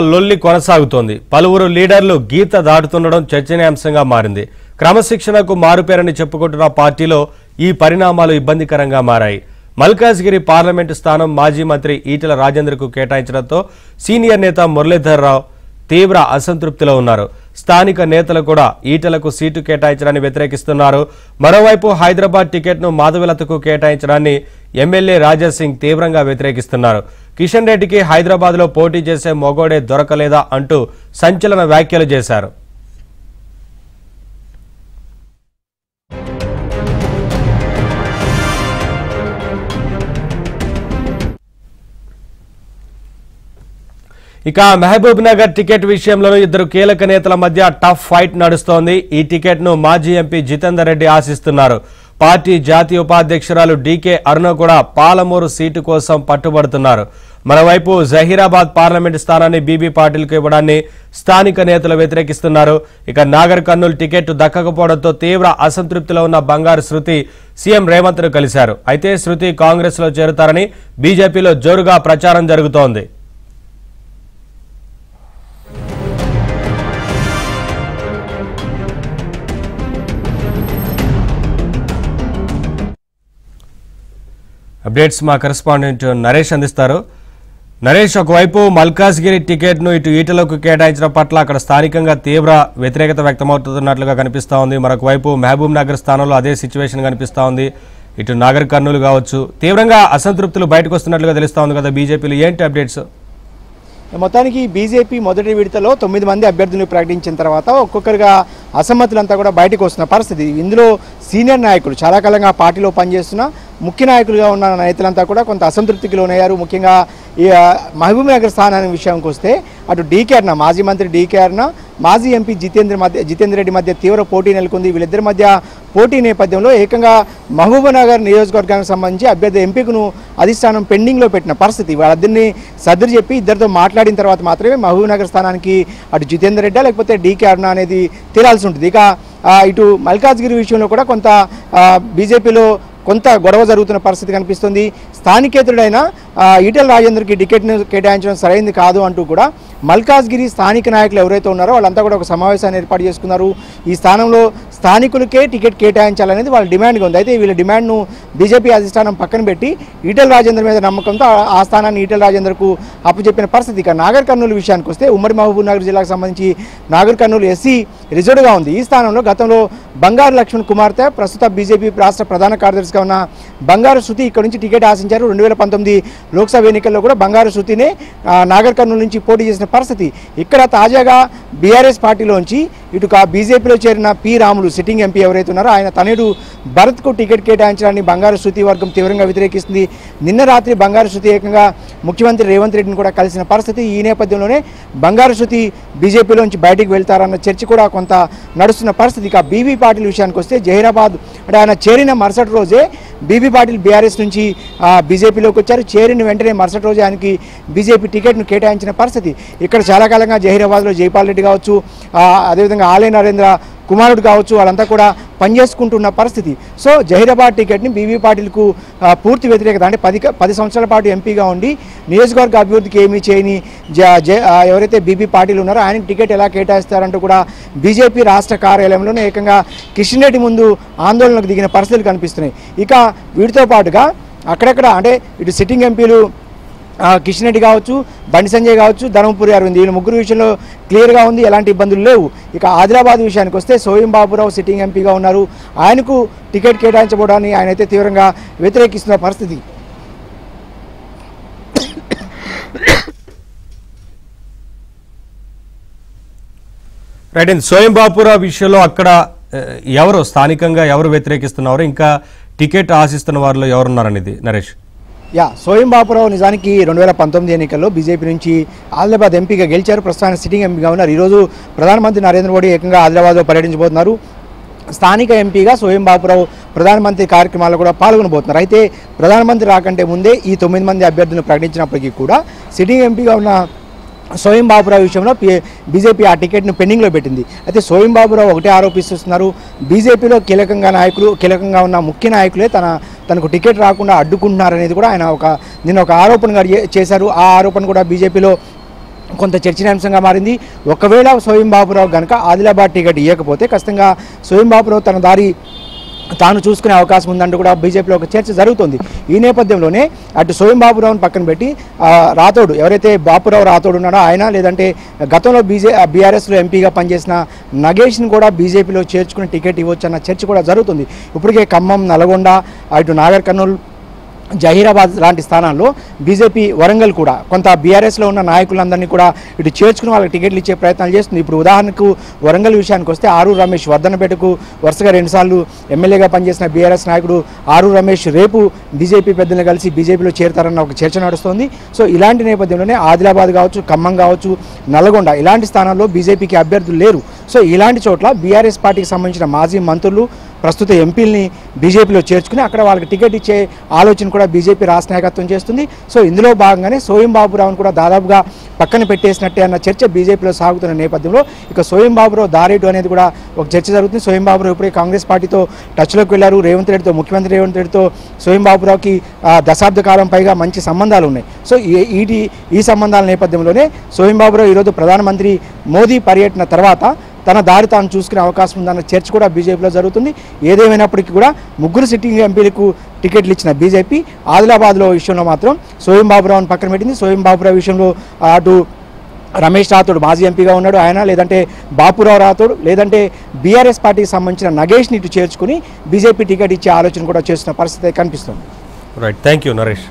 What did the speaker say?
లొల్లి కొనసాగుతోంది. పలువురు లీడర్లు గీత దాటుతుండడం చర్చనీయాంశంగా మారింది. క్రమశిక్షణకు మారుపేరని చెప్పుకుంటున్న పార్టీలో ఈ పరిణామాలు ఇబ్బందికరంగా మారాయి. మల్కాజ్గిరి పార్లమెంటు స్థానం మాజీ మంత్రి ఈటెల రాజేందర్కు కేటాయించడంతో సీనియర్ నేత మురళీధర్ రావు తీవ్ర అసంతృప్తిలో ఉన్నారు. స్థానిక నేతలు కూడా ఈటెలకు సీటు కేటాయించడాన్ని వ్యతిరేకిస్తున్నారు. మరోవైపు హైదరాబాద్ టికెట్ను మాధవీలతకు కేటాయించడాన్ని ఎమ్మెల్యే రాజాసింగ్ తీవ్రంగా వ్యతిరేకిస్తున్నారు. కిషన్ రెడ్డికి హైదరాబాద్లో పోటీ చేసే మొగోడే దొరకలేదా అంటూ సంచలన వ్యాఖ్యలు చేశారు. ఇక మహబూబ్ నగర్ టికెట్ విషయంలో ఇద్దరు కీలక నేతల మధ్య టఫ్ ఫైట్ నడుస్తోంది. ఈ టికెట్ను మాజీ ఎంపీ జితేందర్ రెడ్డి ఆశిస్తున్నారు. పార్టీ జాతీయ ఉపాధ్యక్షురాలు డీకే అరుణ కూడా పాలమూరు సీటు కోసం పట్టుబడుతున్నారు. మరోవైపు జహీరాబాద్ పార్లమెంటు స్థానాన్ని బీబీ పాటిల్కు ఇవ్వడాన్ని స్థానిక నేతలు వ్యతిరేకిస్తున్నారు. ఇక నాగర్ కర్నూలు టికెట్ దక్కకపోవడంతో తీవ్ర అసంతృప్తిలో ఉన్న బంగారు శృతి సీఎం రేవంత్ను కలిశారు. అయితే శృతి కాంగ్రెస్ లో చేరుతారని బీజేపీలో జోరుగా ప్రచారం జరుగుతోంది. అప్డేట్స్ మా కరెస్పాండెంట్ నరేష్ అందిస్తారు. నరేష్, ఒకవైపు మల్కాజ్గిరి టికెట్ను ఇటు ఈటలకు కేటాయించడం పట్ల అక్కడ స్థానికంగా తీవ్ర వ్యతిరేకత వ్యక్తమవుతున్నట్లుగా కనిపిస్తూ ఉంది. మరొక వైపు మహబూబ్ నగర్ స్థానంలో అదే సిచ్యువేషన్ కనిపిస్తూ ఉంది. ఇటు నాగర్ కర్నూలు కావచ్చు, తీవ్రంగా అసంతృప్తులు బయటకు వస్తున్నట్లుగా తెలుస్తూ ఉంది కదా బీజేపీలో. ఏంటి అప్డేట్స్? మొత్తానికి బీజేపీ మొదటి విడతలో 9 మంది అభ్యర్థులను ప్రకటించిన తర్వాత ఒక్కొక్కరుగా అసమ్మతులంతా కూడా బయటకు వస్తున్న పరిస్థితి. ఇందులో సీనియర్ నాయకులు, చాలా కాలంగా పార్టీలో పనిచేస్తున్న ముఖ్య నాయకులుగా ఉన్న నేతలంతా కూడా కొంత అసంతృప్తికి లోనయ్యారు. ముఖ్యంగా ఈ మహబూబ్ నగర్ స్థానానికి విషయానికి వస్తే అటు డీకే అరుణ, మాజీ మంత్రి డీకే అరుణ, మాజీ ఎంపీ జితేందర్ రెడ్డి మధ్య తీవ్ర పోటీ నెలకొంది. వీళ్ళిద్దరి మధ్య పోటీ నేపథ్యంలో ఏకంగా మహబూబ్ నగర్ నియోజకవర్గానికి సంబంధించి అభ్యర్థి ఎంపికను అధిష్టానం పెండింగ్లో పెట్టిన పరిస్థితి. వాళ్ళిద్దరిని సర్దులు చెప్పి ఇద్దరితో మాట్లాడిన తర్వాత మాత్రమే మహబూబ్ నగర్ స్థానానికి అటు జితేందర్ రెడ్డి లేకపోతే డీకే అరుణ అనేది తేలాల్సి ఉంటుంది. ఇక ఇటు మల్కాజ్గిరి విషయంలో కూడా కొంత బీజేపీలో కొంత గొడవ జరుగుతున్న పరిస్థితి కనిపిస్తుంది. స్థానికేతరుడైన ఈటెల రాజేందర్కి టికెట్ను కేటాయించడం సరైంది కాదు అంటూ కూడా మల్కాజ్గిరి స్థానిక నాయకులు ఎవరైతే ఉన్నారో వాళ్ళంతా కూడా ఒక సమావేశాన్ని ఏర్పాటు చేసుకున్నారు. ఈ స్థానంలో స్థానికులకే టికెట్ కేటాయించాలనేది వాళ్ళ డిమాండ్గా ఉంది. అయితే వీళ్ళ డిమాండ్ను బీజేపీ అధిష్టానం పక్కన పెట్టి ఈటెల రాజేందర్ మీద నమ్మకంతో ఆ స్థానాన్ని ఈటెల రాజేందర్కు అప్పచెప్పిన పరిస్థితి. ఇక నాగర్ కర్నూలు విషయానికి వస్తే ఉమ్మడి మహబూబ్ నగర్ జిల్లాకు సంబంధించి నాగర్ కర్నూలు ఎస్సీ రిజర్వ్డ్గా ఉంది. ఈ స్థానంలో గతంలో బంగారు లక్ష్మణ్ కుమార్తె, ప్రస్తుత బీజేపీ రాష్ట్ర ప్రధాన కార్యదర్శిగా ఉన్న బంగారు శృతి ఇక్కడ నుంచి టికెట్ ఆశించారు. 2019 లోక్సభ ఎన్నికల్లో కూడా బంగారు శృతినే నాగర్ కర్నూలు నుంచి పోటీ చేసిన పరిస్థితి. ఇక్కడ తాజాగా బీఆర్ఎస్ పార్టీలోంచి ఇటు బీజేపీలో చేరిన పి రాములు, సిట్టింగ్ ఎంపీ ఎవరైతే ఉన్నారో ఆయన తనయుడు భరత్కు టికెట్ కేటాయించడాన్ని బంగారు శృతి వర్గం తీవ్రంగా వ్యతిరేకిస్తుంది. నిన్న రాత్రి బంగారు శృతి ఏకంగా ముఖ్యమంత్రి రేవంత్ రెడ్డిని కూడా కలిసిన పరిస్థితి. ఈ నేపథ్యంలోనే బంగారు శృతి బీజేపీలోంచి బయటికి వెళ్తారన్న చర్చ కూడా కొంత నడుస్తున్న పరిస్థితి. ఇక బీబీ పాటిల్ విషయానికి వస్తే జహీరాబాద్ అంటే ఆయన చేరిన మరుసటి రోజే బీబీ పాటిల్ బీఆర్ఎస్ నుంచి బీజేపీలోకి వచ్చారు. చేరిన వెంటనే మరుసటి రోజు ఆయనకి బీజేపీ టికెట్ను కేటాయించిన పరిస్థితి. ఇక్కడ చాలా కాలంగా జహీరాబాద్లో జైపాల్ రెడ్డి కావచ్చు, అదేవిధంగా ఆలయ నరేంద్ర కుమారుడు కావచ్చు, వాళ్ళంతా కూడా పనిచేసుకుంటున్న పరిస్థితి. సో జహీరాబాద్ టికెట్ని బీబీ పాటిల్కు పూర్తి వ్యతిరేకత, అంటే 10 సంవత్సరాల పాటు ఎంపీగా ఉండి నియోజకవర్గ అభివృద్ధికి ఏమీ చేయని ఎవరైతే బీబీ పాటిల్ ఉన్నారో ఆయనకి టికెట్ ఎలా కేటాయిస్తారంటూ కూడా బీజేపీ రాష్ట్ర కార్యాలయంలోనే ఏకంగా కిషన్ రెడ్డి ముందు ఆందోళనకు దిగిన పరిస్థితులు కనిపిస్తున్నాయి. ఇక వీటితో పాటుగా అక్కడక్కడ అంటే ఇటు సిట్టింగ్ ఎంపీలు కిషన్ రెడ్డి కావచ్చు, బండి సంజయ్ కావచ్చు, ధర్మపురి అరవింద్, వీళ్ళ ముగ్గురు విషయంలో క్లియర్గా ఉంది, ఎలాంటి ఇబ్బందులు లేవు. ఇక ఆదిలాబాద్ విషయానికి వస్తే సోయం బాబురావు సిట్టింగ్ ఎంపీగా ఉన్నారు. ఆయనకు టికెట్ కేటాయించబోవడాన్ని ఆయన అయితే తీవ్రంగా వ్యతిరేకిస్తున్న పరిస్థితి. రైట్. సోయం బాపురావు విషయంలో అక్కడ ఎవరు స్థానికంగా ఎవరు వ్యతిరేకిస్తున్నారు, ఇంకా టికెట్ ఆశిస్తున్న వారిలో ఎవరున్నారనేది నరేష్? సోయం బాపురావు నిజానికి 2019 ఎన్నికల్లో బీజేపీ నుంచి ఆదిలాబాద్ ఎంపీగా గెలిచారు. ప్రస్తుతానికి సిట్టింగ్ ఎంపీగా ఉన్నారు. ఈరోజు ప్రధానమంత్రి నరేంద్ర మోడీ ఏకంగా ఆదిలాబాద్లో పర్యటించబోతున్నారు. స్థానిక ఎంపీగా సోయం బాపురావు ప్రధానమంత్రి కార్యక్రమాల్లో కూడా పాల్గొనబోతున్నారు. అయితే ప్రధానమంత్రి రాకంటే ముందే ఈ 9 మంది అభ్యర్థులను ప్రకటించినప్పటికీ కూడా సిట్టింగ్ ఎంపీగా ఉన్న సోయం బాబురావు విషయంలో బీజేపీ ఆ టికెట్ను పెండింగ్లో పెట్టింది. అయితే సోయం బాబురావు ఒకటే ఆరోపిస్తున్నారు, బీజేపీలో కీలకంగా ఉన్న ముఖ్య నాయకులే తనకు టికెట్ రాకుండా అడ్డుకుంటున్నారనేది కూడా ఆయన నిన్న ఒక ఆరోపణ చేశారు. ఆ ఆరోపణ కూడా బీజేపీలో కొంత చర్చనీయాంశంగా మారింది. ఒకవేళ సోయం బాబురావు కనుక ఆదిలాబాద్ టికెట్ ఇవ్వకపోతే ఖచ్చితంగా సోయం బాబురావు తన దారి తాను చూసుకునే అవకాశం ఉందంటూ కూడా బీజేపీలో ఒక చర్చ జరుగుతుంది. ఈ నేపథ్యంలోనే అటు సోయం బాబురావుని పక్కన పెట్టి రాథోడ్ ఎవరైతే బాపురావు రాథోడ్ ఉన్నాడో ఆయన, లేదంటే గతంలో బీఆర్ఎస్లో ఎంపీగా పనిచేసిన నగేష్ని కూడా బీజేపీలో చేర్చుకుని టికెట్ ఇవ్వచ్చు అన్న చర్చ కూడా జరుగుతుంది. ఇప్పటికే ఖమ్మం, నల్గొండ, అటు నాగర్ కర్నూలు, జహీరాబాద్ లాంటి స్థానాల్లో బీజేపీ వరంగల్ కూడా కొంత బీఆర్ఎస్లో ఉన్న నాయకులందరినీ కూడా ఇటు చేర్చుకుని వాళ్ళకి టికెట్లు ఇచ్చే ప్రయత్నాలు చేస్తుంది. ఇప్పుడు ఉదాహరణకు వరంగల్ విషయానికి వస్తే ఆరూరు రమేష్ వర్ధనపేటకు వరుసగా 2 సార్లు ఎమ్మెల్యేగా పనిచేసిన బీఆర్ఎస్ నాయకుడు ఆరూరు రమేష్ రేపు బీజేపీ పెద్దలను కలిసి బీజేపీలో చేరతారన్న ఒక చర్చ నడుస్తోంది. సో ఇలాంటి నేపథ్యంలోనే ఆదిలాబాద్ కావచ్చు, ఖమ్మం కావచ్చు, నల్గొండ ఇలాంటి స్థానాల్లో బీజేపీకి అభ్యర్థులు లేరు. సో ఇలాంటి చోట్ల బీఆర్ఎస్ పార్టీకి సంబంధించిన మాజీ మంత్రులు, ప్రస్తుత ఎంపీలని బీజేపీలో చేర్చుకుని అక్కడ వాళ్ళకి టికెట్ ఇచ్చే ఆలోచన కూడా బీజేపీ రాష్ట్ర నాయకత్వం చేస్తుంది. సో ఇందులో భాగంగానే సోయం బాబురావును కూడా దాదాపుగా పక్కన పెట్టేసినట్టే అన్న చర్చ బీజేపీలో సాగుతున్న నేపథ్యంలో ఇక సోయం బాబురావు దారేటు అనేది కూడా ఒక చర్చ జరుగుతుంది. సోయం బాబురావు ఇప్పుడే కాంగ్రెస్ పార్టీతో టచ్లోకి వెళ్లారు. ముఖ్యమంత్రి రేవంత్ రెడ్డితో సోయం బాబురావుకి దశాబ్ద కాలం పైగా మంచి సంబంధాలు ఉన్నాయి. సో ఈ సంబంధాల నేపథ్యంలోనే సోయం బాబురావు ఈరోజు ప్రధానమంత్రి మోదీ పర్యటన తర్వాత తన దారి తాను చూసుకునే అవకాశం ఉందన్న చర్చ కూడా బీజేపీలో జరుగుతుంది. ఏదేమైనప్పటికీ కూడా 3 సిట్టింగ్ ఎంపీలకు టికెట్లు ఇచ్చిన బీజేపీ ఆదిలాబాద్లో విషయంలో మాత్రం సోయం బాబురావును పక్కన పెట్టింది. సోయం బాబురావు విషయంలో అటు రమేష్ రాథోడ్ మాజీ ఎంపీగా ఉన్నాడు ఆయన, లేదంటే బాపురావు రాథోడ్, లేదంటే బీఆర్ఎస్ పార్టీకి సంబంధించిన నగేష్ని ఇటు చేర్చుకుని బీజేపీ టికెట్ ఇచ్చే ఆలోచన కూడా చేస్తున్న పరిస్థితి కనిపిస్తుంది. Right, thank you Naresh.